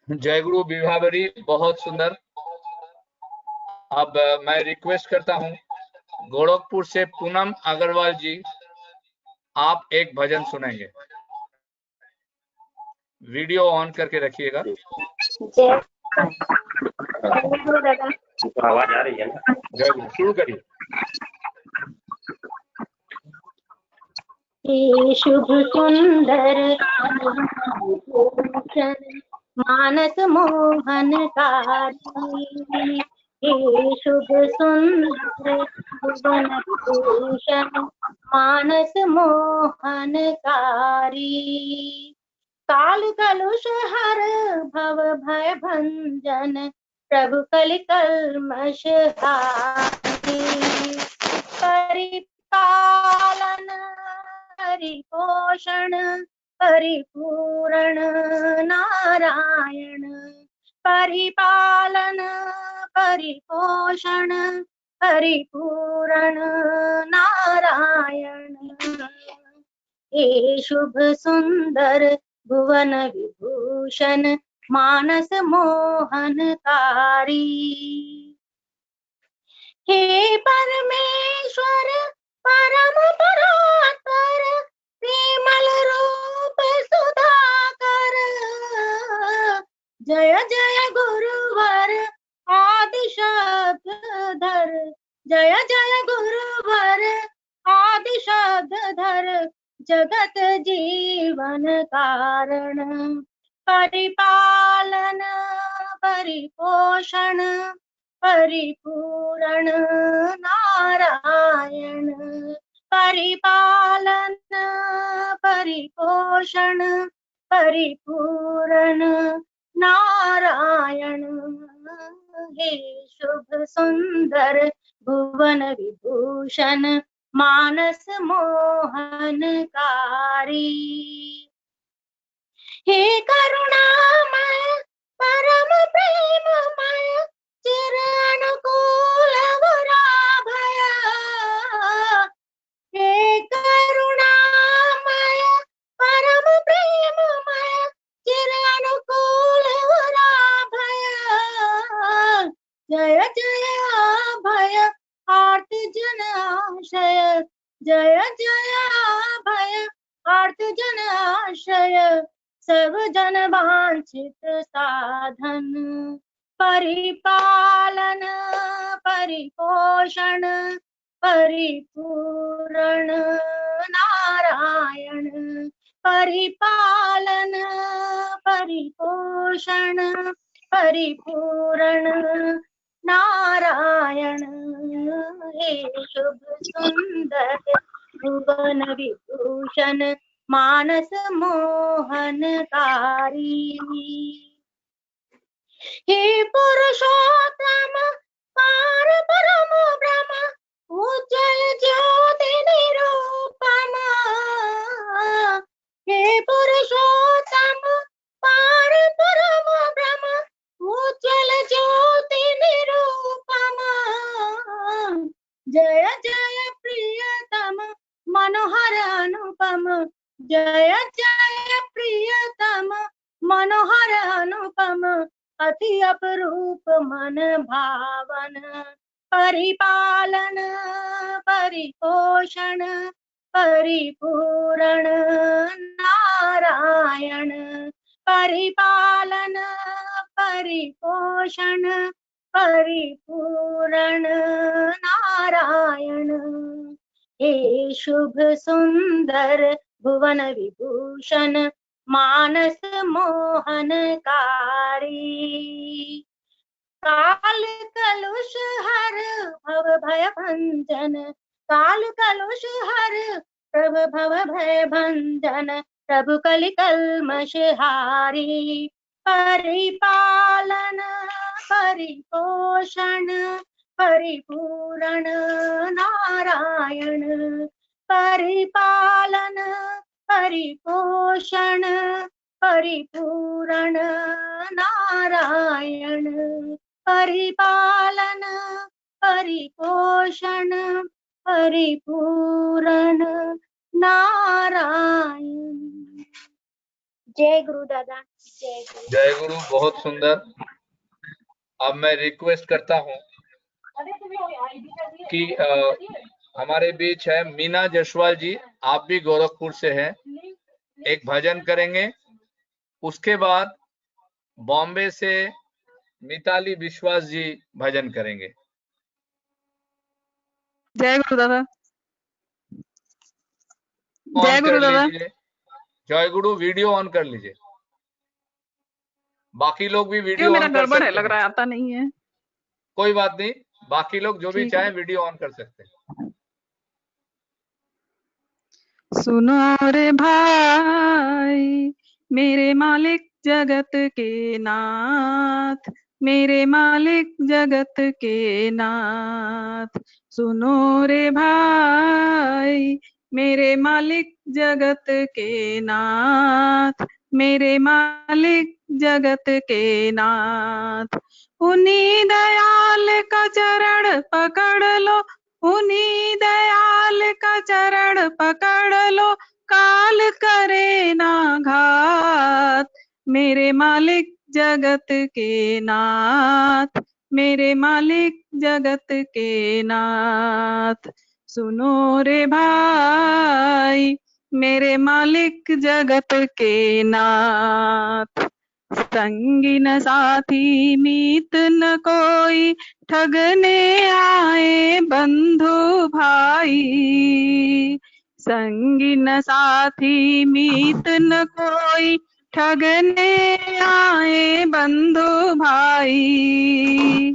जय गुरु विभावरी, बहुत सुंदर। अब मैं रिक्वेस्ट करता हूं गोरखपुर से पूनम अग्रवाल जी, आप एक भजन सुनेंगे। वीडियो ऑन करके रखिएगा। आवाज आ रही है ना? जय गुरु, शुरू करिए। शुभ सुंदर मानस मोहनकारी, हे शुभ सुंदर भुवन भूषण मानस मोहनकारी। काल कलुष हर भव भय भंजन प्रभु कलि कल्मष हारी। परिपालन परिपोषण परिपूर्ण नारायण। परिपालन परिपोषण परिपूर्ण नारायण। हे शुभ सुंदर भुवन विभूषण मानस मोहनकारी। हे परमेश्वर परम परात्पर विमल रूप सुधाकर। जय जय गुरुवर आदि शब्दधर, जय जय गुरुवर आदि शब्दधर जगत जीवन कारण। परिपालन परिपोषण परिपूरण नारायण, परिपालन परिपोषण परिपूरण नारायण, हे शुभ सुंदर भुवन विभूषण मानस मोहनकारी, हे करुणामय परम प्रेममय चिर अनुकूल वराभय, हे करुणामय परम प्रेममय चिर अनुकूल वराभय, जय जय अभय आर्त जन आशय, जय जय अभय आर्त जन आशय, सब जन वांछित साधन, परिपालन परिपोषण परिपूरण नारायण, परिपालन परिपोषण परिपूरण नारायण, हे शुभ सुंदर भुवन विभूषण मानस मोहनकारी, हे पुरुषोत्तम पार परम ब्रह्म उज्जवल ज्योति निरूपम, हे पुरुषोत्तम पार परम ब्रह्म उज्जवल ज्योति निरूपम, जय जय प्रियतम मनोहर अनुपम, जय जय प्रियतम मनोहर अनुपम, अति अपरूप मन भावन, परिपालन परिपोषण परिपूरण नारायण, परिपालन परिपोषण परिपूरण नारायण, हे शुभ सुंदर भुवन विभूषण मानस मोहनकारी, काल कलुष हर भव भय भंजन, काल कलुष हर प्रभु भव भय भंजन, प्रभु कलि कल्मष हारी, परिपालन परिपोषण परिपूरण नारायण, परिपालन परिपोषण परिपूरण नारायण, परिपालन परिपोषण परिपूरण नारायण। जय गुरु दादा, जय गुरु। जय गुरु, बहुत सुंदर। अब मैं रिक्वेस्ट करता हूँ कि हमारे बीच है मीना जसवाल जी, आप भी गोरखपुर से हैं, एक भजन करेंगे। उसके बाद बॉम्बे से मिताली विश्वास जी भजन करेंगे। जय गुरु दादा। ऑन जय गुरु कर दादा। लीजिए। जय गुरु, वीडियो ऑन कर लीजिए। बाकी लोग भी वीडियो मेरा ऑन कर गड़बड़ है, सकते लग हैं। रहा है आता नहीं है। कोई बात नहीं, बाकी लोग जो भी ठीक है। चाहे वीडियो ऑन कर सकते हैं। सुनो रे भाई, मेरे मालिक जगत के नाथ, मेरे मालिक जगत के नाथ। सुनो रे भाई, मेरे मालिक जगत के नाथ, मेरे मालिक जगत के नाथ। उन्हीं दयाल का चरण पकड़ लो, उन्हीं दयाल का चरण पकड़ लो, काल करे ना घात। मेरे मालिक जगत के नाथ, मेरे मालिक जगत के नाथ। सुनो रे भाई, मेरे मालिक जगत के नाथ। संगी न साथी मीत न कोई, ठगने आए बंधु भाई। संगी न साथी मीत न कोई, ठगने आए बंधु भाई।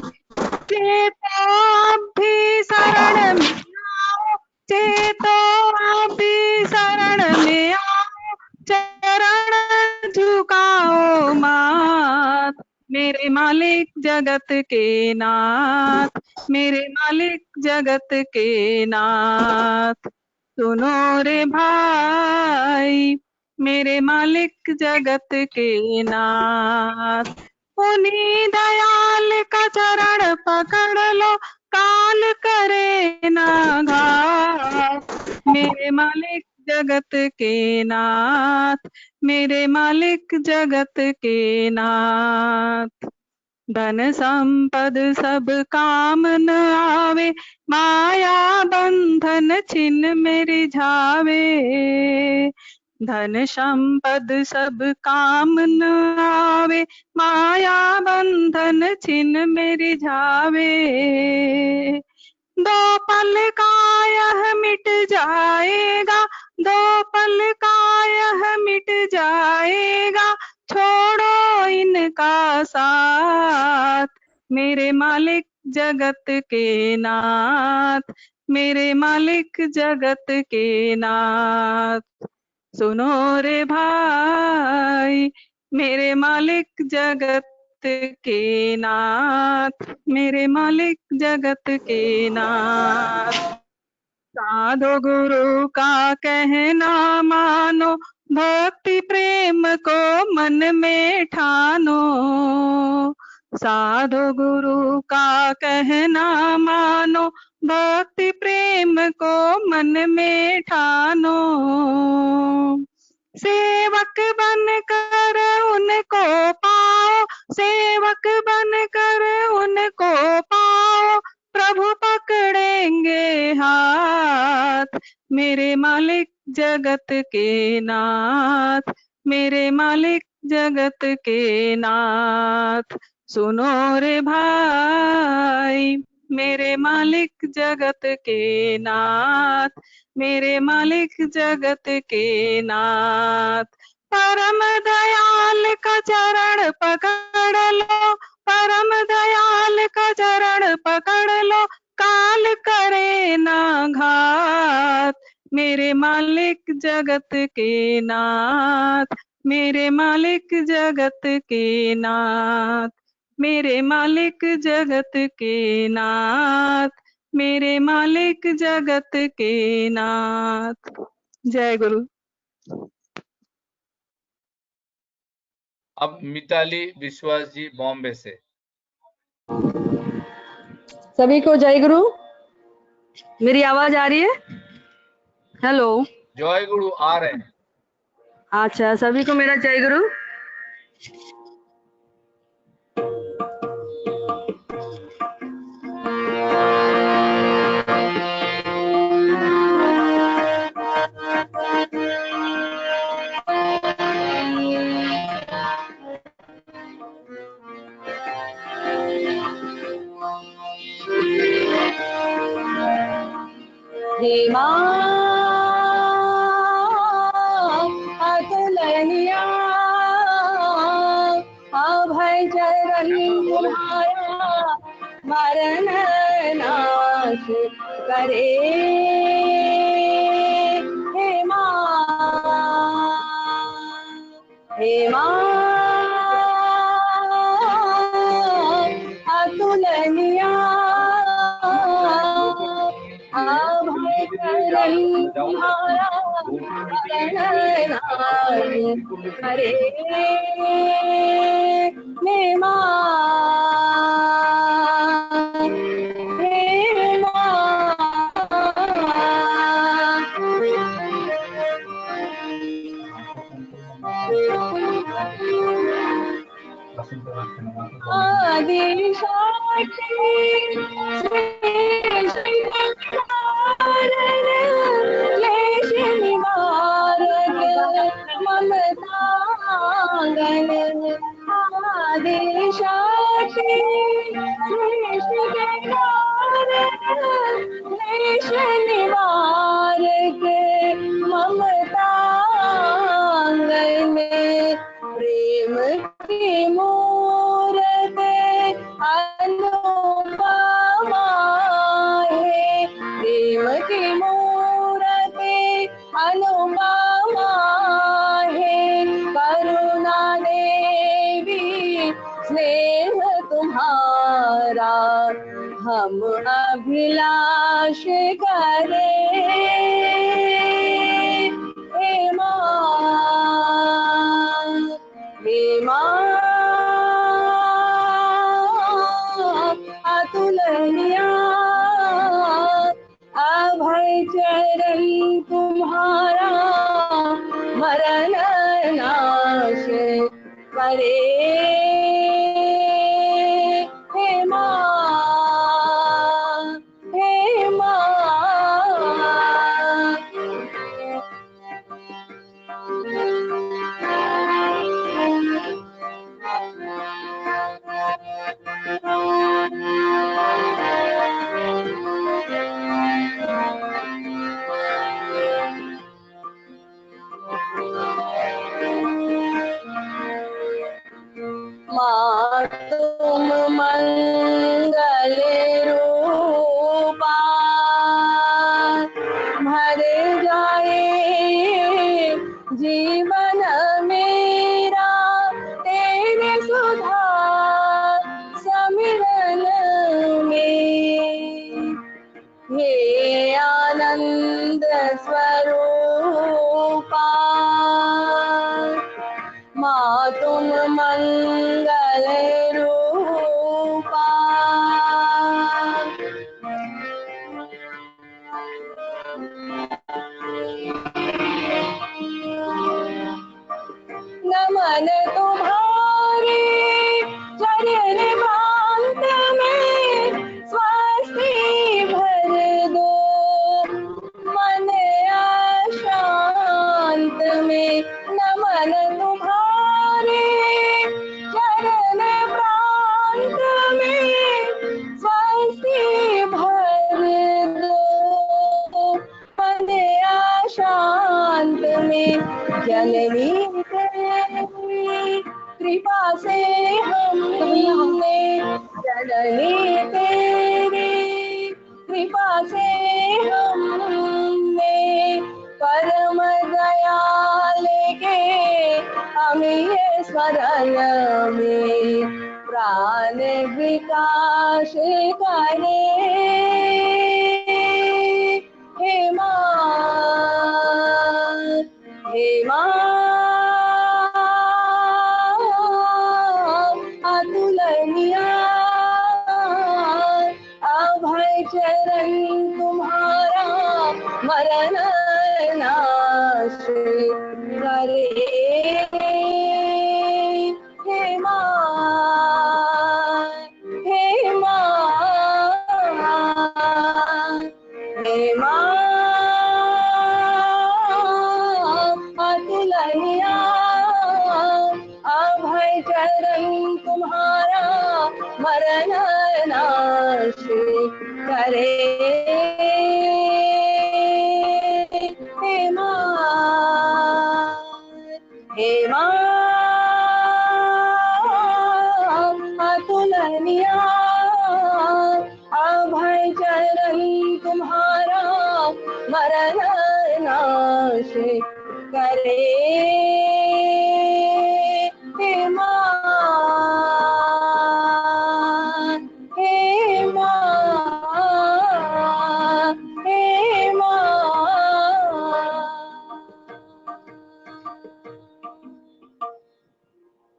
मालिक जगत के नाथ, मेरे मालिक जगत के नाथ। सुनो रे भाई, मेरे मालिक जगत के नाथ। उन्हीं दयाल का चरण पकड़ लो, काल करे ना घात। मेरे मालिक जगत के नाथ, मेरे मालिक जगत के नाथ। धन संपद सब काम न आवे, माया बंधन छिन मेरी झावे। धन संपद सब काम न आवे, माया बंधन छिन मेरी झावे। दो पल का यह मिट जाएगा, दो पल का यह मिट जाएगा, छोड़ो इनका साथ। मेरे मालिक जगत के नाथ, मेरे मालिक जगत के नाथ। सुनो रे भाई, मेरे मालिक जगत के नाथ, मेरे मालिक जगत के नाथ। साधु गुरु का कहना मानो, भक्ति प्रेम को मन में ठानो। साधु गुरु का कहना मानो, भक्ति प्रेम को मन में ठानो। सेवक बनकर उनको पाओ, सेवक बनकर उनको पाओ, प्रभु पकड़ेंगे हाथ। मेरे मालिक जगत के नाथ, मेरे मालिक जगत के नाथ। सुनो रे भाई, मेरे मालिक जगत के नाथ, मेरे मालिक जगत के नाथ। परम दयाल का चरण पकड़ लो, परम दयाल का चरण पकड़ लो, काल करे ना घात। मेरे मालिक जगत के नाथ, मेरे मालिक जगत के नाथ, मेरे मालिक जगत के नाथ, मेरे मालिक जगत के नाथ। जय गुरु। अब मिताली विश्वास जी बॉम्बे से। सभी को जय गुरु। मेरी आवाज आ रही है? हेलो। जय गुरु आ रहे हैं। अच्छा, सभी को मेरा जय गुरु। हे अतुलनिया अभय चरण तुम्हारा, मरण नाश करे। हे मां अतुलनिया अभय चरण तुम्हारा, मरण नाश करे। हे मां आदि साक्षी क्लेश निवारक ममतांगन। आदि साक्षी क्लेश निवारक ममतांगन। प्रेम की मूरत अनुपमा हम अभिलाष करे हे माँ, हे माँ अतुलनीया अभय चरण तुम्हारा मरण नाश करे हे माँ, हे माँ। माँ तुम मंगल रूपा भर जाए जीवन मेरा तेरे सुधा समिरन में। हे आनंद स्वरूपा माँ तुम मंगल रूपा नमन तुम्हारे चरण प्रांत में स्वस्ति भर दो मन अशांत में। नमन तुम्हारे चरण प्रांत में स्वस्ति भर दो मन अशांत में। जननी तेरी कृपा से हमने, जननी तेरी कृपा से हमने परम दयाल के अमीय स्मरण में प्राण विकास करे हे माँ, हे माँ अतुलनीया अभय चरण तुम्हारा मरण नाश करे हे माँ, हे माँ, हे माँ अतुलनीया अभय चरण तुम्हारा मरण नाश करे हे माँ, हे माँ अतुलनीया अभय चरण तुम्हारा मरण नाश करे हे माँ, हे माँ, हे माँ।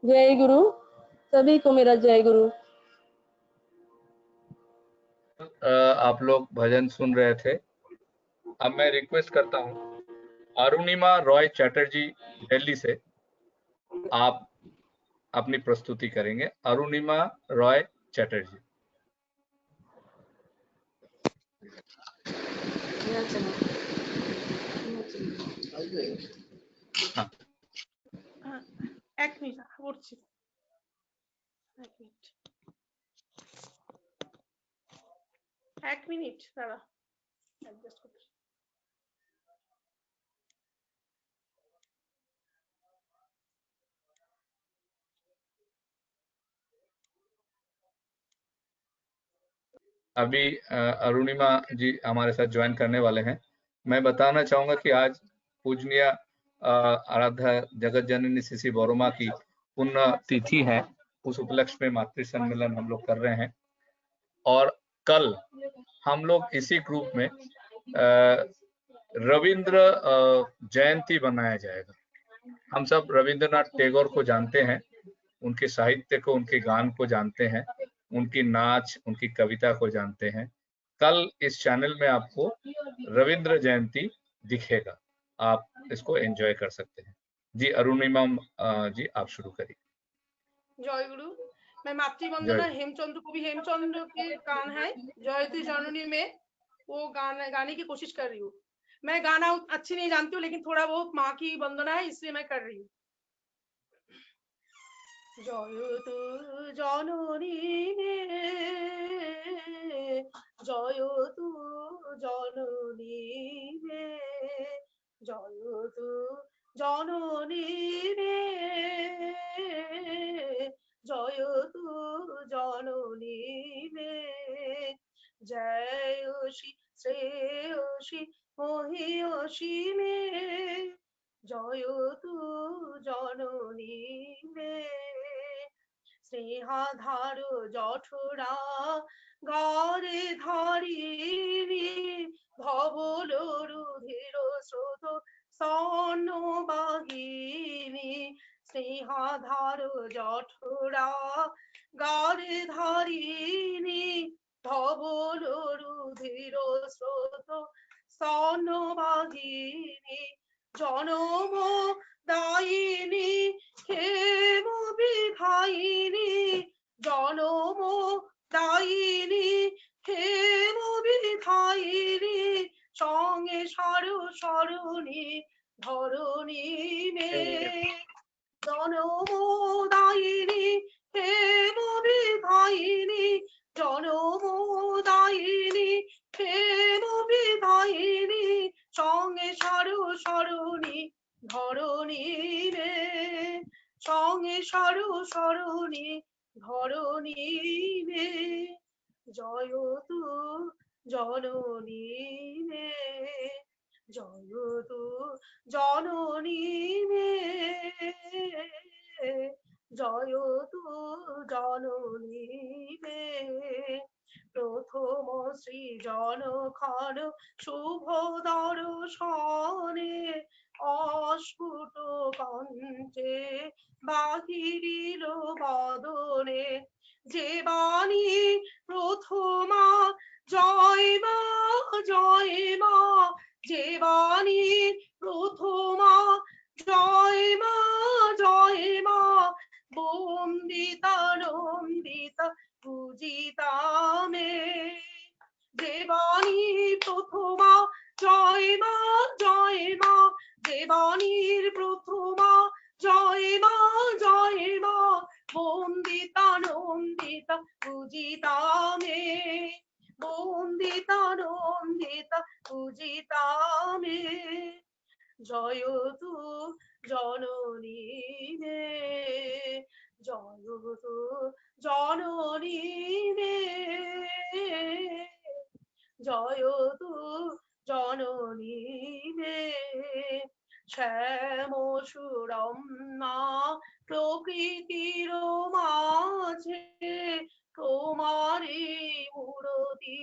जय गुरु, सभी को मेरा जय गुरु। आप लोग भजन सुन रहे थे। अब मैं रिक्वेस्ट करता हूँ अरुणिमा रॉय चैटर्जी दिल्ली से आप अपनी प्रस्तुति करेंगे। अरुणिमा रॉय चैटर्जी। हाँ। এক মিনিট করছি, এক মিনিট দাঁড়া অ্যাডজাস্ট করতে। अभी अरुणिमा जी हमारे साथ ज्वाइन करने वाले हैं। मैं बताना चाहूंगा कि आज पूजनीय आराध्या जगत जननी सीसी बोरोमा की पुण्य तिथि है। उस उपलक्ष्य में मातृ सम्मेलन हम लोग कर रहे हैं। और कल हम लोग इसी ग्रुप में रविंद्र जयंती बनाया जाएगा। हम सब रविंद्रनाथ टैगोर को जानते हैं, उनके साहित्य को, उनके गान को जानते हैं, उनकी नाच, उनकी कविता को जानते हैं। कल इस चैनल में आपको रविंद्र जयंती दिखेगा, आप इसको एंजॉय कर सकते हैं। जी अरुणिमा जी आप शुरू करिए। जय गुरु। मैं मातृवंदना हेमचंद्र कवि हेमचंद्र के गान है जयती जननी में, वो गाने की कोशिश कर रही हूँ। मैं गाना अच्छी नहीं जानती हूँ, लेकिन थोड़ा बहुत माँ की वंदना है इसलिए मैं कर रही हूँ। जयतु जननी रे, जयतु जननी रे, जयतु जननी रे, जयतु जननी रे, जयसि श्रेयसि মহিয়সী মে, জয়তু জননী মে, স্নেহাধার জঠরা গরে ধরিনি, ধবল রুধির স্রোত স্তনবাহিনী, স্নেহাধার জঠরা গরে ধরিনি, ধবল রুধির স্রোত স্তনবাহিনী, জনম দায়িনী ক্ষেম বিধায়িনী, জনম দায়িনী ক্ষেম বিধায়িনী, সঙ্গে সারু সরণী ধরণী মে, জনম দায়িনী ক্ষেম বিধায়িনী, জনম দায়িনী ক্ষেম বিধায়িনী, সঙ্গে সারু সরণী ধরণী রে, সঙ্গে সারু সরণী ধরণী রে, জয়তু জননী রে, জয়তু জননী রে, জয়তু জননী রে, প্রথম সৃজন খন শুভ দর্শনে, অস্ফুট কণ্ঠে বাহিরিল বদনে, যে বাণী প্রথমা জয় মা জয় মা, যে বাণী প্রথমা জয় মা জয় মা, বন্দিতা নন্দিতা পূজিতা মে, যে বাণী প্রথমা জয় মা জয় মা, যে বাণীর প্রথমা জয় মা জয় মা, বন্দিতা নন্দিতা পূজিতা মে, বন্দিতা নন্দিতা পূজিতা মে, জয়তু জননী রে, জয়তু জননী রে, জয়তু জননী রে, শ্যাম সুরম্যা প্রকৃতির মাঝে, তোমারি মূরতি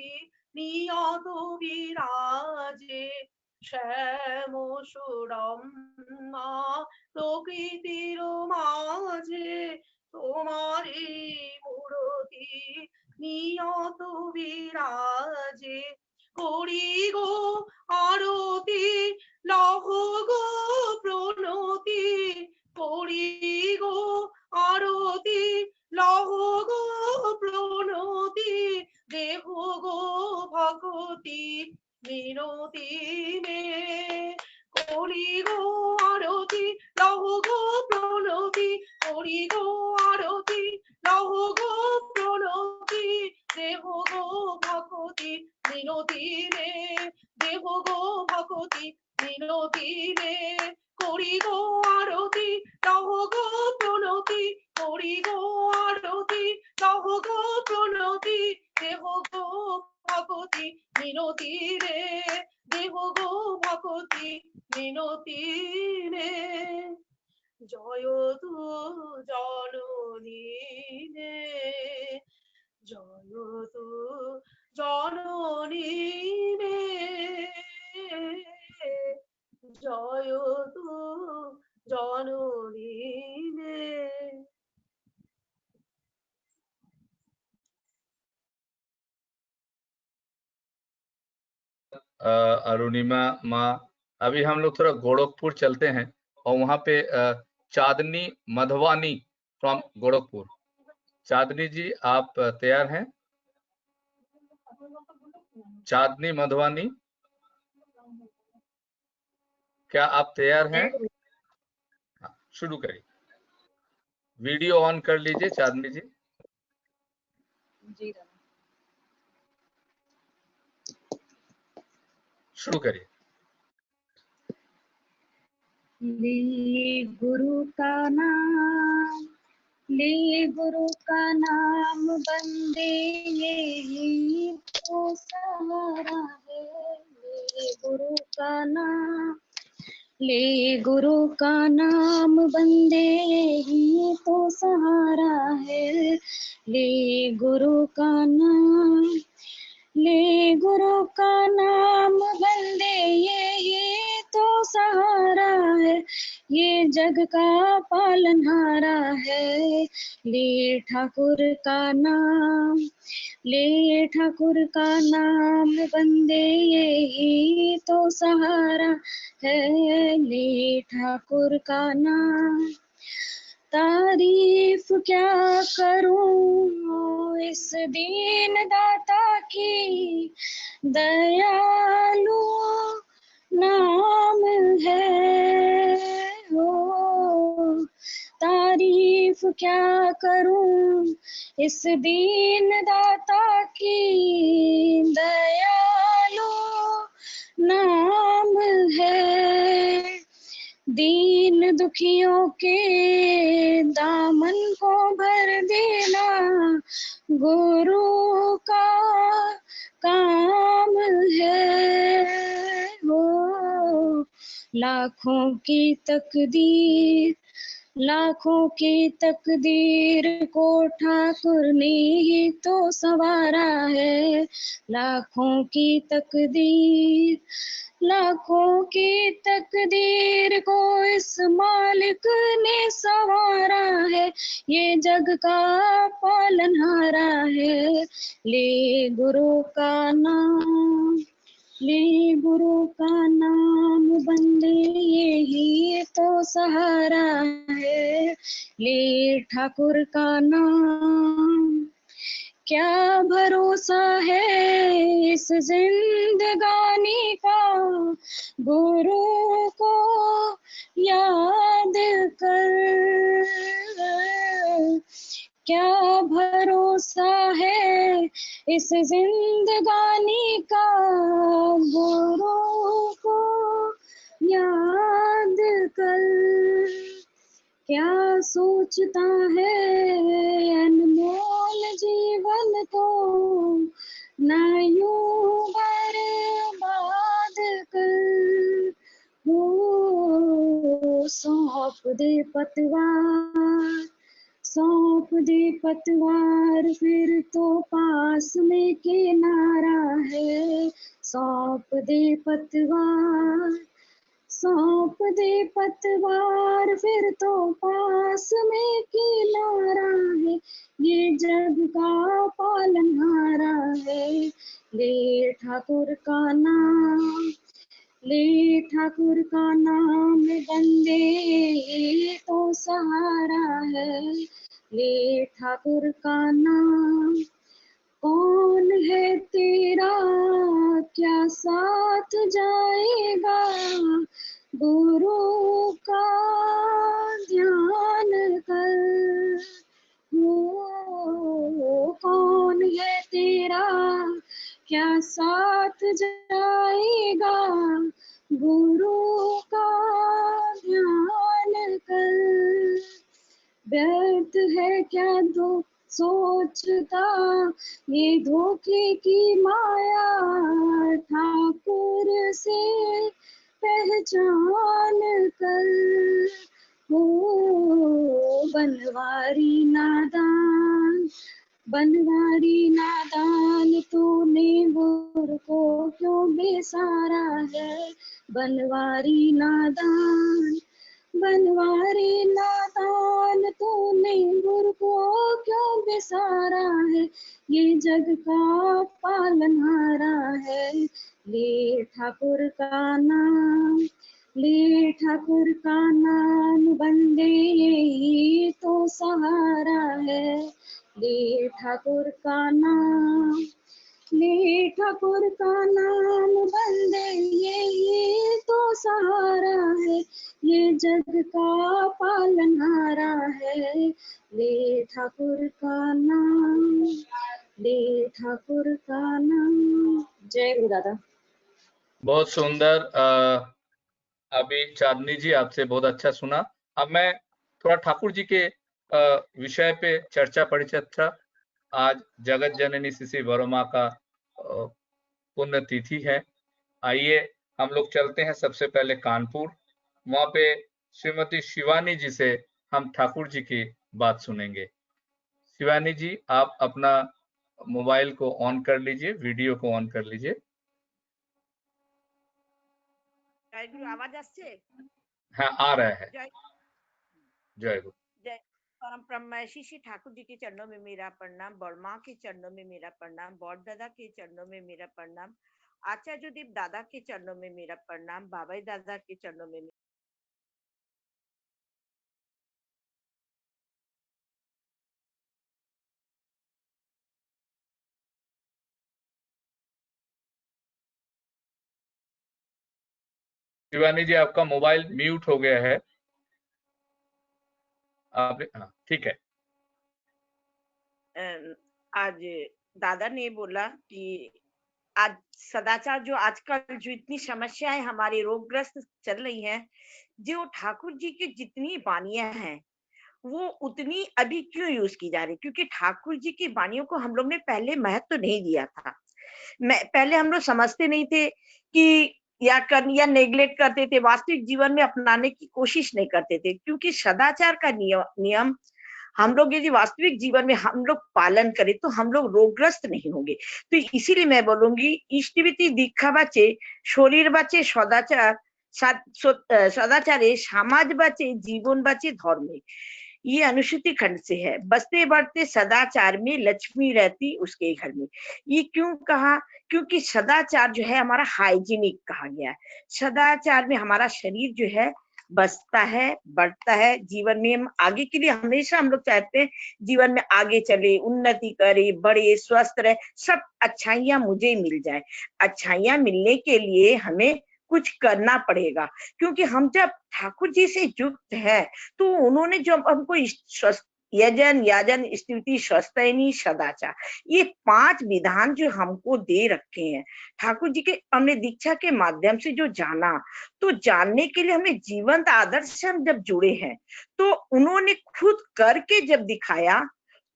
নিয়ত বিরাজে, শ্যাম সুরম্যা প্রকৃতির মাঝে, তোমারি মূরতি নিয়ত বিরাজে, করি গো আরতি লহ গো প্রণতি, করি গো আরতি লহ গো প্রণতি, দেহ গো ভগতি মিনতি মে, করি গো আরতি লহ গো প্রণতি, করি গো আরতি লহ গো প্রণতি, দেহ গো ভগতি মিনতি মে, দেহ গো ভগতি মিনতি মে, করি গো আরতি লহ গো প্রণতি, করি গো আরতি লহ গো প্রণতি, দেহ গো ভগতি মিনতি রে, দেহ গো ভগতি মিনতি রে, জয়তু জননী রে, জয়তু জননী মে জয়তু জননী মে। अरुणिमा माँ, अभी हम लोग थोड़ा गोरखपुर चलते हैं और वहाँ पे चांदनी मधवानी फ्रॉम गोरखपुर। चांदनी जी आप तैयार हैं? चांदनी मधवानी, क्या आप तैयार हैं? हाँ, शुरू करिए। वीडियो ऑन कर लीजिए चांदनी जी। शुरू करिए। ले गुरु का नाम, ले गुरु का नाम बंदे यही तो सहारा है। ले गुरु का नाम, ले गुरु का नाम बंदे यही तो सहारा है। ले गुरु का नाम, ले गुरु का नाम बंदे यही तो सहारा है। ये जग का पालनहारा है। ले ठाकुर का नाम, ले ठाकुर का नाम बंदे यही तो सहारा है। ले ठाकुर का नाम, तारीफ क्या करूं इस दीन दाता की, दयालु नाम है हो। तारीफ क्या करूं इस दीन दाता की, दयालु नाम है। दीन दुखियों के दामन को भर देना गुरु का काम है हो। लाखों की तकदीर, लाखों की तकदीर को ठाकुर ने ही तो संवारा है। लाखों की तकदीर, लाखों की तकदीर को इस मालिक ने संवारा है। ये जग का पालनहारा है। ले गुरु का नाम, ले गुरु का नाम बंदे यही तो सहारा है। ले ठाकुर का नाम, क्या भरोसा है इस जिंदगानी का, गुरु को याद कर। क्या भरोसा है इस जिंदगानी का, गुरु को याद कर। क्या सोचता है अनमोल जीवन को, ना यूं बर्बाद कर हो। सौंप दे पतवार, सौंप दे पतवार फिर तो पास में किनारा है। सौंप दे पतवार, सौंप दे पतवार फिर तो पास में किनारा है। ये जग का पालनहारा है। ले ठाकुर का नाम, ले ठाकुर का नाम बंदे तो सहारा है। ले ठाकुर का नाम, कौन है तेरा क्या साथ जाएगा, गुरु का ध्यान कर हो। कौन है तेरा क्या साथ जाएगा, गुरु का ध्यान कर। व्यर्थ है क्या दो सोचता ये धोखे की माया, ठाकुर से पहचान कर हो। बनवारी नादान, बनवारी नादान तूने गुर को क्यों बेसारा है। बनवारी नादान, बनवारी नादान तूने गुर को क्यों बेसारा है। ये जग का पालनहारा है, ले ठाकुर का नाम, ले ठाकुर का नाम, बंदे यही तो सहारा है। ले ठाकुर का नाम, ले ठाकुर का नाम, बंदे यही तो सहारा है। ये जग का पालनहारा है, ले ठाकुर का नाम, ले ठाकुर का नाम। जय गुरु दादा। बहुत सुंदर। अभी चांदनी जी आपसे बहुत अच्छा सुना। अब मैं थोड़ा ठाकुर जी के विषय पे चर्चा परिचर्चा। आज जगत जननी श्री वर्मा का पुण्य तिथि है। आइए हम लोग चलते हैं सबसे पहले कानपुर, वहां पे श्रीमती शिवानी जी से हम ठाकुर जी की बात सुनेंगे। शिवानी जी, आप अपना मोबाइल को ऑन कर लीजिए, वीडियो को ऑन कर लीजिए। आवाज আসছে? हाँ, आ रहा है। जय जय गुरु। जय परम ब्रह्म श्री ठाकुर जी के चरणों में मेरा प्रणाम, बड़मा के चरणों में मेरा प्रणाम, बौड़ दादा के चरणों में मेरा प्रणाम, आचार्य देव दादा के चरणों में मेरा प्रणाम, बाबाई दादा के चरणों में शिवानी जी, आपका मोबाइल म्यूट हो गया है। आप हाँ, ठीक है। आज दादा ने बोला कि आज सदाचार जो आजकल जो इतनी समस्याएं हमारी रोगग्रस्त चल रही हैं, जो ठाकुर जी की जितनी बानियां हैं वो उतनी अभी क्यों यूज की जा रही, क्योंकि ठाकुर जी की बानियों को हम लोग ने पहले महत्व तो नहीं दिया था। पहले हम लोग समझते नहीं थे कि या नेग्लेक्ट करते थे, वास्तविक जीवन में अपनाने की कोशिश नहीं करते थे, क्योंकि सदाचार का नियम हम लोग यदि वास्तविक जीवन में हम लोग पालन करें तो हम लोग रोगग्रस्त नहीं होंगे। तो इसीलिए मैं बोलूंगी, इष्टविति दीक्षा बाचे शरीर बाचे सदाचार, सदाचारे समाज बाचे जीवन बाचे धर्मे। ये अनुसूति खंड से है। बसते बढ़ते सदाचार में लक्ष्मी रहती उसके घर में। ये क्यों कहा? क्योंकि सदाचार जो है हमारा हाइजीनिक कहा गया है। सदाचार में हमारा शरीर जो है बसता है, बढ़ता है। जीवन में हम आगे के लिए हमेशा हम लोग चाहते हैं जीवन में आगे चले, उन्नति करे, बढ़े, स्वस्थ रहे, सब अच्छाइयां मुझे मिल जाए। अच्छाइयां मिलने के लिए हमें कुछ करना पड़ेगा, क्योंकि हम जब ठाकुर जी से युक्त हैं तो उन्होंने जो हमको यजन याजन स्तुति स्वस्तैनी सदाचार, ये 5 विधान जो हमको दे रखे हैं ठाकुर जी के, हमने दीक्षा के माध्यम से जो जाना, तो जानने के लिए हमें जीवंत आदर्श से हम जब जुड़े हैं तो उन्होंने खुद करके जब दिखाया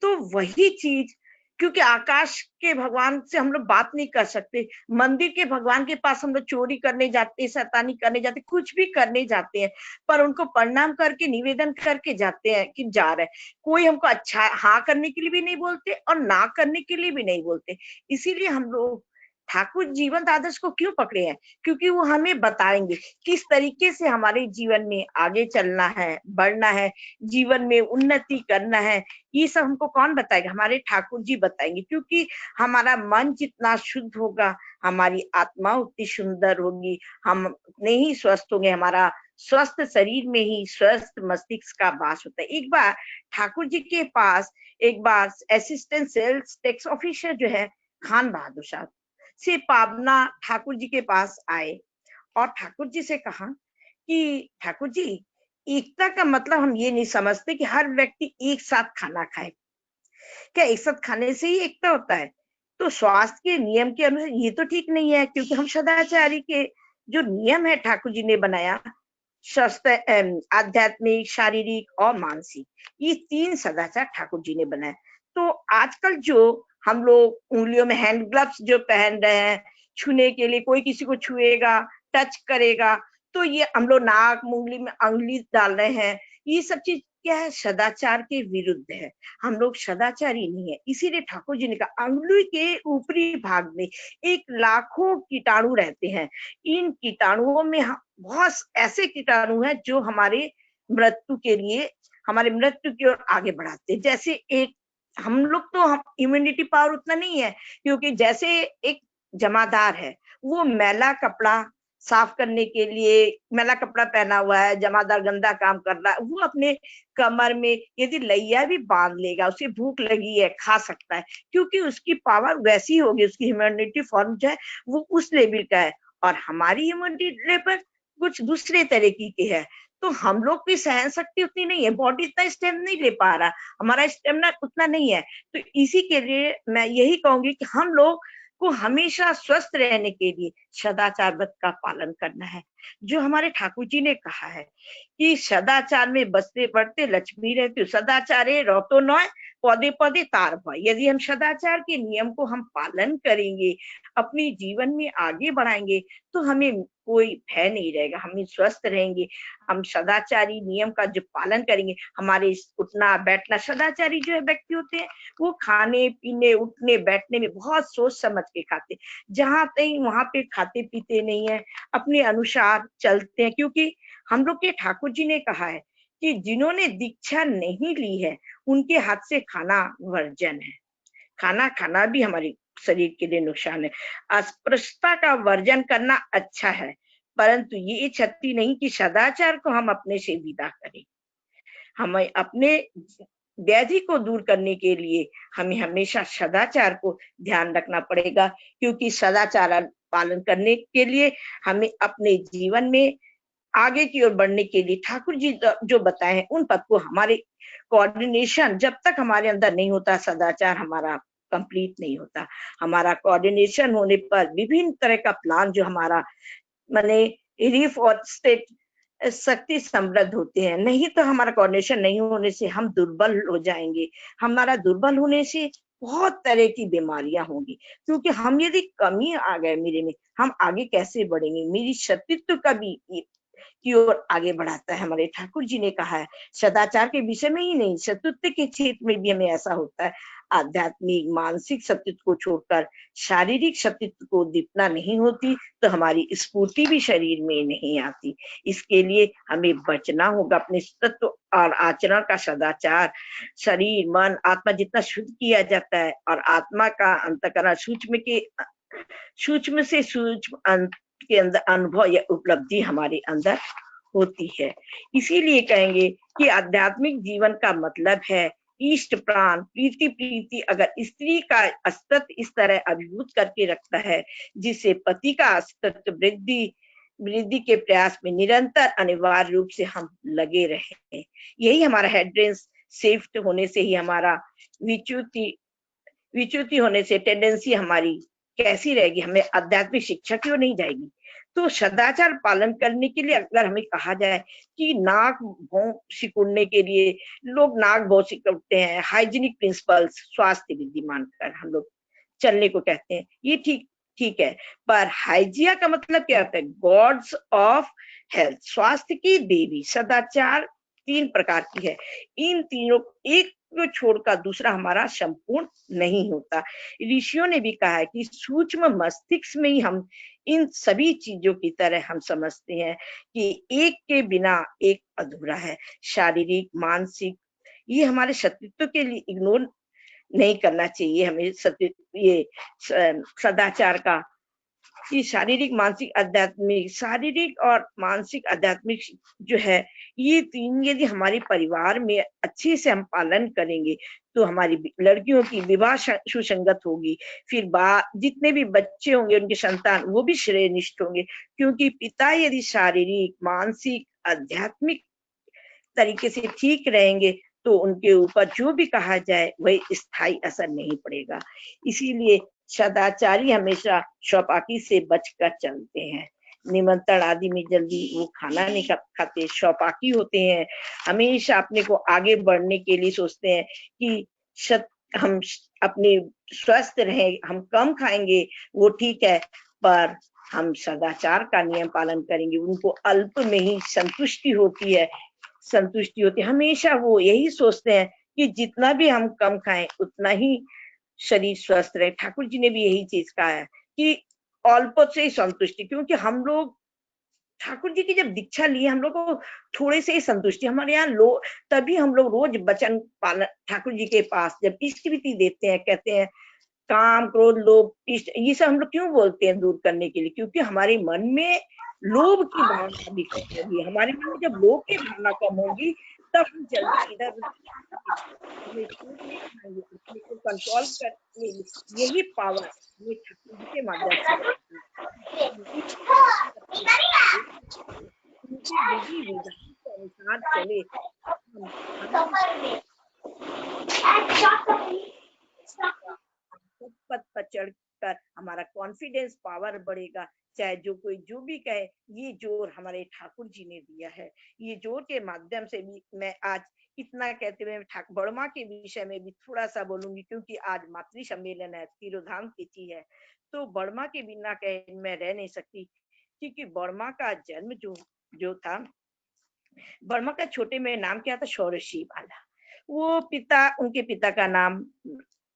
तो वही चीज, क्योंकि आकाश के भगवान से हम लोग बात नहीं कर सकते, मंदिर के भगवान के पास हम लोग चोरी करने जाते, शैतानी करने जाते, कुछ भी करने जाते हैं, पर उनको प्रणाम करके निवेदन करके जाते हैं कि जा रहे हैं। कोई हमको अच्छा हाँ करने के लिए भी नहीं बोलते और ना करने के लिए भी नहीं बोलते। इसीलिए हम लोग ठाकुर जीवंत आदर्श को क्यों पकड़े हैं? क्योंकि वो हमें बताएंगे किस तरीके से हमारे जीवन में आगे चलना है, बढ़ना है, जीवन में उन्नति करना है। ये सब हमको कौन बताएगा? हमारे ठाकुर जी बताएंगे, क्योंकि हमारा मन जितना शुद्ध होगा हमारी आत्मा उतनी सुंदर होगी, हम उतने ही स्वस्थ होंगे। हमारा स्वस्थ शरीर में ही स्वस्थ मस्तिष्क का वास होता है। एक बार ठाकुर जी के पास असिस्टेंट सेल्स टैक्स ऑफिसर जो है खान बहादुर साहब से पावना ठाकुर जी के पास आए और ठाकुर जी से कहा कि ठाकुर जी, एकता का मतलब हम ये नहीं समझते कि हर व्यक्ति एक साथ खाना खाए। क्या एक साथ खाने से ही एकता होता है? तो स्वास्थ्य के नियम के अनुसार ये तो ठीक नहीं है, क्योंकि हम सदाचारी के जो नियम है ठाकुर जी ने बनाया, स्वस्थ, आध्यात्मिक, शारीरिक और मानसिक, ये 3 सदाचार ठाकुर जी ने बनाया। तो आजकल जो हम लोग उंगलियों में हैंड ग्लव्स जो पहन रहे हैं, छूने के लिए कोई किसी को छुएगा, टच करेगा, तो ये हम लोग नाक मुंगली में अंगुली डाल रहे हैं, ये सब चीज क्या है, सदाचार के विरुद्ध है। हम लोग सदाचारी नहीं है। इसीलिए ठाकुर जी ने कहा अंगुली के ऊपरी भाग में एक लाखों कीटाणु रहते हैं। इन कीटाणुओं में बहुत ऐसे कीटाणु हैं जो हमारे मृत्यु के लिए, हमारे मृत्यु की ओर आगे बढ़ाते हैं। जैसे एक हम लोग तो हम इम्यूनिटी पावर उतना नहीं है, क्योंकि जैसे एक जमादार है, वो मैला कपड़ा साफ करने के लिए मैला कपड़ा पहना हुआ है, जमादार गंदा काम कर रहा है, वो अपने कमर में यदि लैया भी बांध लेगा, उसे भूख लगी है, खा सकता है, क्योंकि उसकी पावर वैसी होगी, उसकी इम्यूनिटी फॉर्म जो है वो उस लेवल का है। और हमारी इम्यूनिटी लेवल कुछ दूसरे तरीके की है। तो हम लोग की सहन शक्ति उतनी नहीं है, बॉडी इतना स्टेमिना नहीं ले पा रहा, हमारा स्टेमिना उतना नहीं है। तो इसी के लिए मैं यही कहूंगी कि हम लोग को हमेशा स्वस्थ रहने के लिए सदाचार व्रत का पालन करना है। जो हमारे ठाकुर जी ने कहा है कि सदाचार में बसते पड़ते लक्ष्मी रहती, सदाचारे रहो नय पौधे पौधे तार भय। यदि हम सदाचार के नियम को हम पालन करेंगे, अपने जीवन में आगे बढ़ाएंगे, तो हमें कोई भय नहीं रहेगा, हम स्वस्थ रहेंगे। हम सदाचारी नियम का जो पालन करेंगे, हमारे उठना बैठना, सदाचारी जो है व्यक्ति होते हैं वो खाने पीने उठने बैठने में बहुत सोच समझ के खाते, जहां तक वहां पे खाते पीते नहीं है, अपने अनुसार चलते हैं। क्योंकि हम लोग के ठाकुर जी ने कहा है कि जिन्होंने दीक्षा नहीं ली है उनके हाथ से खाना वर्जन है। खाना खाना भी हमारे शरीर के लिए नुकसान है। अस्पृश्यता का वर्जन करना अच्छा है, परंतु ये क्षति नहीं कि सदाचार को हम अपने से विदा करें। हमें अपने व्याधि को दूर करने के लिए हमें हमेशा सदाचार को ध्यान रखना पड़ेगा, क्योंकि सदाचार पालन करने के लिए हमें अपने जीवन में आगे की ओर बढ़ने के लिए ठाकुर जी जो बताए हैं उन पद को हमारे कोऑर्डिनेशन जब तक हमारे अंदर नहीं होता, सदाचार हमारा कंप्लीट नहीं होता। हमारा कोऑर्डिनेशन होने पर विभिन्न तरह का प्लान जो हमारा माने रिलीफ और स्टेट शक्ति समृद्ध होते हैं। नहीं तो हमारा कोऑर्डिनेशन नहीं होने से हम दुर्बल हो जाएंगे। हमारा दुर्बल होने से बहुत तरह की बीमारियां होंगी, क्योंकि हम यदि कमी आ गए मेरे में, हम आगे कैसे बढ़ेंगे। मेरी शत्रुत्व का भी की ओर आगे बढ़ाता है। हमारे ठाकुर जी ने कहा है सदाचार के विषय में ही नहीं, शत्रुत्व के क्षेत्र में भी हमें ऐसा होता है। आध्यात्मिक मानसिक शत्रुत्व को छोड़कर शारीरिक शत्रुत्व को दीपना नहीं होती, तो हमारी स्फूर्ति भी शरीर में नहीं आती। इसके लिए हमें बचना होगा। अपने तत्व और आचरण का सदाचार शरीर मन आत्मा जितना शुद्ध किया जाता है, और आत्मा का अंतःकरण सूक्ष्म से सूक्ष्म अंत के अंदर अनुभव या उपलब्धि हमारे अंदर होती है। इसीलिए कहेंगे कि आध्यात्मिक जीवन का मतलब है इष्ट प्राण प्रीति। अगर स्त्री का अस्तित्व इस तरह अभिभूत करके रखता है, जिससे पति का अस्तित्व वृद्धि के प्रयास में निरंतर अनिवार्य रूप से हम लगे रहे। यही हमारा हेड्रेंस शिफ्ट होने से ही हमारा विच्युति होने से टेंडेंसी हमारी कैसी रहेगी, हमें आध्यात्मिक शिक्षा क्यों नहीं जाएगी। तो सदाचार पालन करने के लिए अगर हमें कहा जाए कि नाक भौं सिकुड़ने के लिए लोग नाक भौं सिकुड़ते हैं, हाइजीनिक प्रिंसिपल्स स्वास्थ्य विधि मानकर हम लोग चलने को कहते हैं, ये ठीक है, पर हाइजिया का मतलब क्या होता है? गॉड्स ऑफ हेल्थ, स्वास्थ्य की देवी। सदाचार 3 प्रकार की है, इन तीनों एक को छोड़कर दूसरा हमारा संपूर्ण नहीं होता। ऋषियों ने भी कहा है कि सूक्ष्म मस्तिष्क में ही हम इन सभी चीजों की तरह हम समझते हैं कि एक के बिना एक अधूरा है। शारीरिक मानसिक ये हमारे शत्रुत्व के लिए इग्नोर नहीं करना चाहिए। हमें ये सदाचार का कि शारीरिक और मानसिक आध्यात्मिक जो है, ये 3 यदि हमारे परिवार में अच्छे से हम पालन करेंगे तो हमारी लड़कियों की विवाह सुसंगत होगी। फिर जितने भी बच्चे होंगे उनके संतान वो भी श्रेयनिष्ठ होंगे, क्योंकि पिता यदि शारीरिक मानसिक आध्यात्मिक तरीके से ठीक रहेंगे तो उनके ऊपर जो भी कहा जाए वही स्थायी असर नहीं पड़ेगा। इसीलिए सदाचारी हमेशा शौपाकी से बचकर चलते हैं। निमंत्रण आदि में जल्दी वो खाना नहीं खाते, शौपाकी होते हैं, हमेशा अपने को आगे बढ़ने के लिए सोचते हैं कि हम अपने स्वस्थ रहें, हम कम खाएंगे वो ठीक है, पर हम सदाचार का नियम पालन करेंगे। उनको अल्प में ही संतुष्टि होती है, संतुष्टि होती है। हमेशा वो यही सोचते हैं कि जितना भी हम कम खाएं उतना ही शरीर स्वस्थ रहे। ठाकुर जी ने भी यही चीज कहा है कि अल्प से ही संतुष्टि, क्योंकि हम लोग ठाकुर जी की जब दीक्षा ली हम लोग को थोड़े से ही संतुष्टि, हमारे यहाँ लोग तभी हम लोग रोज वचन पालन ठाकुर जी के पास जब इष्ट विधि देते हैं, कहते हैं काम क्रोध लोभ इष्ट, ये सब हम लोग क्यों बोलते हैं दूर करने के लिए, क्योंकि हमारे मन में लोभ की भावना भी कम होगी। हमारे मन में जब लोभ की भावना कम होगी तब हम जल्दी इधर अपने को कंट्रोल करने, यही पावर हमें ठाकुर जी के माध्यम से उनके विधि विधान के अनुसार चले, पद पर चढ़कर हमारा कॉन्फिडेंस पावर बढ़ेगा। चाहे जो कोई जो भी कहे, ये जोर हमारे ठाकुर जी ने दिया है। ये जोर के माध्यम से भी मैं आज इतना कहते हुए बड़मा के विषय में भी थोड़ा सा बोलूंगी, क्योंकि आज मातृ सम्मेलन है, तिरोधाम तिथि है, तो बड़मा के बिना कहे मैं रह नहीं सकती। क्योंकि बड़मा का जन्म जो था, बड़मा का छोटे में नाम क्या था, षोडशी वाला। वो उनके पिता का नाम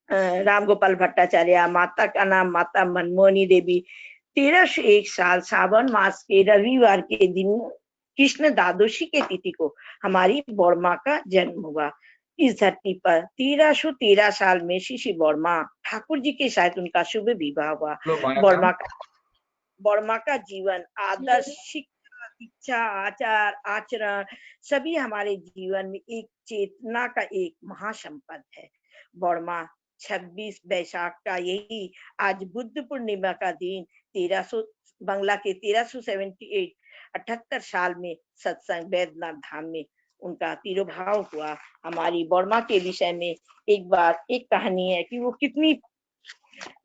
राम गोपाल भट्टाचार्य, माता का नाम माता मनमोहनी देवी। 1301 साल सावन मास के रविवार के दिन कृष्ण द्वादशी के तिथि को हमारी बड़मा का जन्म हुआ इस धरती पर। 1313 साल में श्री बड़मा ठाकुर जी के साथ उनका शुभ विवाह हुआ। बड़मा का जीवन आदर्श, शिक्षा, इच्छा, आचार, आचरण सभी हमारे जीवन में एक चेतना का एक महासंपद है। बड़मा 26 वैशाख का, यही आज बुद्ध पूर्णिमा का दिन 1300 बंगला के 1378 78 साल में सत्संग बैद्यनाथ धाम में उनका तिरोभाव हुआ। हमारी बड़मा के विषय में एक बार एक कहानी है कि वो कितनी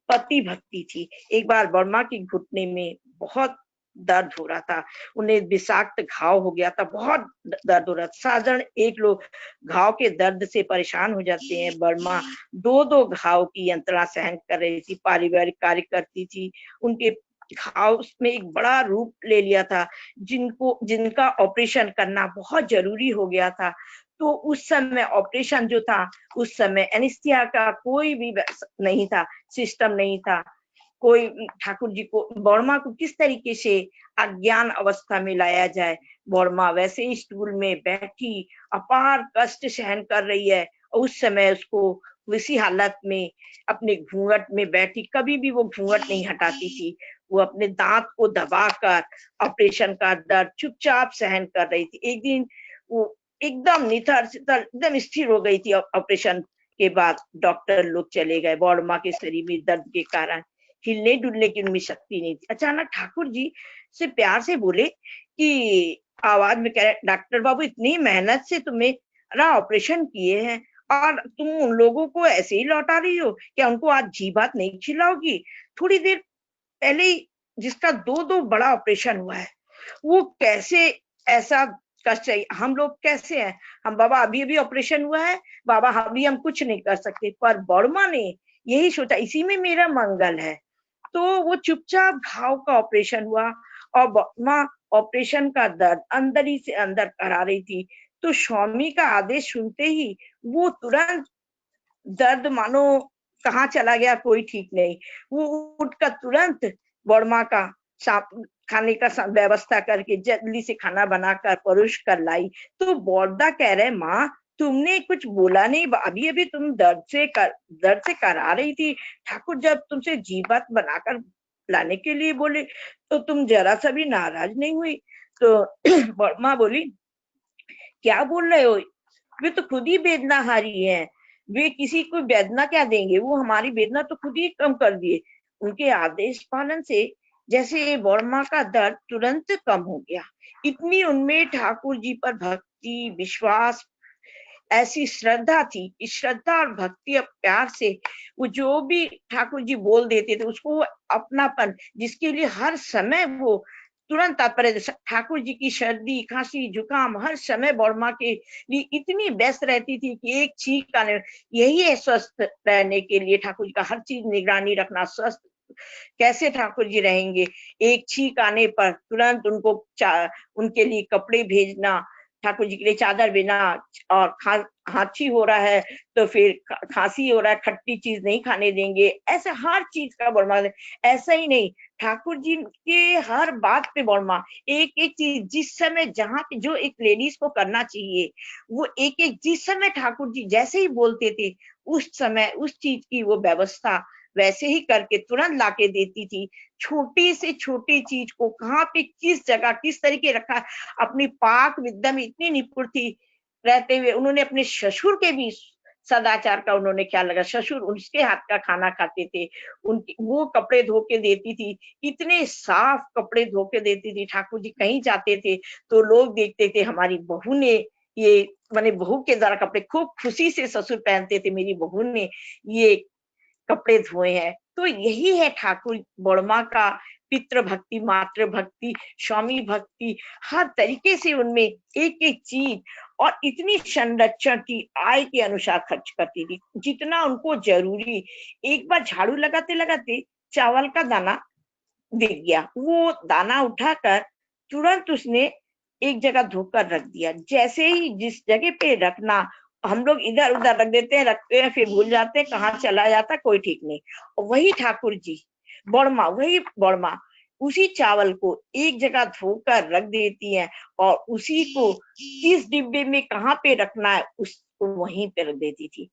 पति भक्ति थी। एक बार बड़मा की घुटने में बहुत दर्द हो रहा था, उन्हें विषाक्त घाव हो गया था, बहुत दर्द हो रहा था। साधारण एक लोग घाव के दर्द से परेशान हो जाते हैं, बड़मा दो घाव की यंत्रणा सहन कर रही थी, पारिवारिक कार्य करती थी। उनके घाव में एक बड़ा रूप ले लिया था, जिनका ऑपरेशन करना बहुत जरूरी हो गया था। तो उस समय ऑपरेशन जो था, उस समय एनेस्थीसिया का कोई भी नहीं था, सिस्टम नहीं था। कोई ठाकुर जी को, बड़मा को किस तरीके से अज्ञान अवस्था में लाया जाए। बड़मा वैसे ही स्टूल में बैठी अपार कष्ट सहन कर रही है। उस समय उसको उसी हालत में अपने घूंघट में बैठी, कभी भी वो घूंघट नहीं हटाती थी। वो अपने दांत को दबाकर ऑपरेशन का दर्द चुपचाप सहन कर रही थी। एक दिन वो एकदम निथर एकदम स्थिर हो गई थी। ऑपरेशन के बाद डॉक्टर लोग चले गए, बड़मा के शरीर में दर्द के कारण हिलने डुलने की उनमें शक्ति नहीं थी। अचानक ठाकुर जी से प्यार से बोले कि आवाज में कह रहे, डॉक्टर बाबू इतनी मेहनत से तुम्हें ना ऑपरेशन किए हैं और तुम उन लोगों को ऐसे ही लौटा रही हो, क्या उनको आज जी भात नहीं खिलाओगी? थोड़ी देर पहले ही जिसका दो बड़ा ऑपरेशन हुआ है, वो कैसे ऐसा कष्ट चाहिए? हम लोग कैसे हैं? हम बाबा अभी ऑपरेशन हुआ है, बाबा अभी हम कुछ नहीं कर सकते। पर बड़मा ने यही सोचा, इसी में मेरा मंगल है। तो वो चुपचाप घाव का ऑपरेशन हुआ और बड़मा ऑपरेशन का दर्द अंदर ही से अंदर करा रही थी। तो स्वामी का आदेश सुनते ही वो तुरंत दर्द मानो कहाँ चला गया कोई ठीक नहीं, वो उठकर तुरंत बड़मा का खाने का व्यवस्था करके जल्दी से खाना बनाकर परोस कर लाई। तो बौद्धा कह रहे, माँ तुमने कुछ बोला नहीं, अभी तुम दर्द से करा रही थी। ठाकुर जब तुमसे जीवत बनाकर लाने के लिए बोले तो तुम जरा सा भी नाराज नहीं हुई। तो माँ बोली, क्या बोल रहे हो? वे तो खुद ही वेदनाहारी हैं, वे किसी को वेदना क्या देंगे, वो हमारी वेदना तो खुद ही कम कर दिए। उनके आदेश पालन से जैसे बड़मा का दर्द तुरंत कम हो गया। इतनी उनमें ठाकुर जी पर भक्ति, विश्वास, ऐसी श्रद्धा थी। इस श्रद्धा और भक्ति और प्यार से वो जो भी ठाकुर जी बोल देते थे उसको अपनापन, जिसके लिए हर समय वो तुरंत तात्पर्य, ठाकुर जी की सर्दी खांसी जुकाम हर समय बड़मा के लिए इतनी व्यस्त रहती थी कि एक छींक आने, यही है स्वस्थ रहने के लिए ठाकुर जी का हर चीज निगरानी रखना। स्वस्थ कैसे ठाकुर जी रहेंगे? एक छींक आने पर तुरंत उनको उनके लिए कपड़े भेजना, ठाकुर जी के लिए चादर बिना, और हांची हो रहा है तो फिर खांसी हो रहा है, खट्टी चीज नहीं खाने देंगे, ऐसे हर चीज का बड़मा। ऐसा ही नहीं, ठाकुर जी के हर बात पे बड़मा, एक एक चीज जिस समय जहाँ पे जो एक लेडीज को करना चाहिए, वो एक एक जिस समय ठाकुर जी जैसे ही बोलते थे उस समय उस चीज की वो व्यवस्था वैसे ही करके तुरंत लाके देती थी। छोटी से छोटी चीज को कहाँ पे किस जगह किस तरीके रखा, अपनी पाक विद्या में इतनी निपुण थी रहते हुए उन्होंने अपने ससुर के भी सदाचार का उन्होंने ख्याल रखा। ससुर उसके हाथ का खाना खाते थे, उनकी वो कपड़े धो के देती थी, इतने साफ कपड़े धो के देती थी। ठाकुर जी कहीं जाते थे तो लोग देखते थे हमारी बहू ने ये, माने बहू के द्वारा कपड़े खूब खुशी से ससुर पहनते थे, मेरी बहू ने ये कपड़े धोए हैं। तो यही है ठाकुर बड़मा का पितृ भक्ति, मातृ भक्ति, स्वामी भक्ति, हर तरीके से उनमें एक एक चीज, और इतनी संरक्षण की आय के अनुसार खर्च करती थी जितना उनको जरूरी। एक बार झाड़ू लगाते लगाते चावल का दाना दिख गया, वो दाना उठाकर तुरंत उसने एक जगह धोकर रख दिया। जैसे ही जिस जगह पे रखना, हम लोग इधर उधर रख देते हैं, रखते हैं, फिर भूल जाते हैं, कहाँ चला जाता कोई ठीक नहीं। वही ठाकुर जी बड़मा, वही बड़मा उसी चावल को एक जगह धोकर रख देती है, और उसी को किस डिब्बे में कहाँ पे रखना है उसको वहीं पे रख देती थी।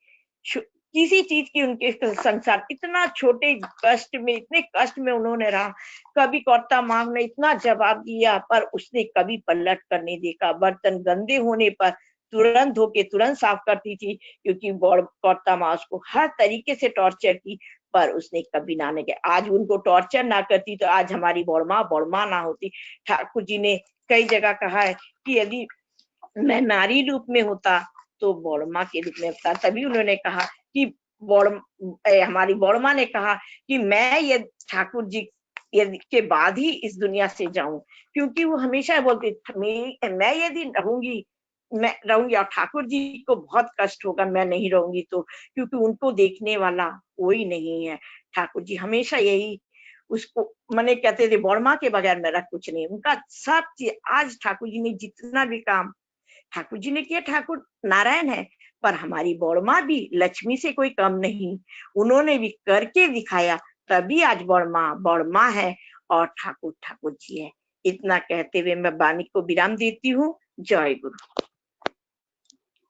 किसी चीज की उनके संसार, इतना छोटे कष्ट में, इतने कष्ट में उन्होंने रहा। कभी कौरता मांग ने इतना जवाब दिया पर उसने कभी पलट कर नहीं देखा। बर्तन गंदे होने पर तुरंत धो के तुरंत साफ करती थी, क्योंकि कौरता माँ उसको हर तरीके से टॉर्चर की पर उसने कभी ना नहीं किया। आज उनको टॉर्चर ना करती तो आज हमारी बड़मा ना होती। ठाकुर जी ने कई जगह कहा है कि यदि मैं नारी रूप में होता तो बड़मा के रूप में होता। तभी उन्होंने कहा कि हमारी बड़मा ने कहा कि मैं ये ठाकुर जी के बाद ही इस दुनिया से जाऊं, क्योंकि वो हमेशा बोलते मैं यदि रहूंगी, मैं रहूंगी और ठाकुर जी को बहुत कष्ट होगा मैं नहीं रहूंगी तो, क्योंकि उनको देखने वाला कोई नहीं है। ठाकुर जी हमेशा यही उसको मैंने कहते थे, बड़मा के बगैर मेरा कुछ नहीं। उनका सब चीज, आज ठाकुर जी ने जितना भी काम ठाकुर जी ने किया, ठाकुर नारायण है, पर हमारी बड़मा भी लक्ष्मी से कोई कम नहीं, उन्होंने भी करके दिखाया, तभी आज बड़मा है और ठाकुर ठाकुर जी है। इतना कहते हुए मैं वाणी को विराम देती हूँ। जय गुरु।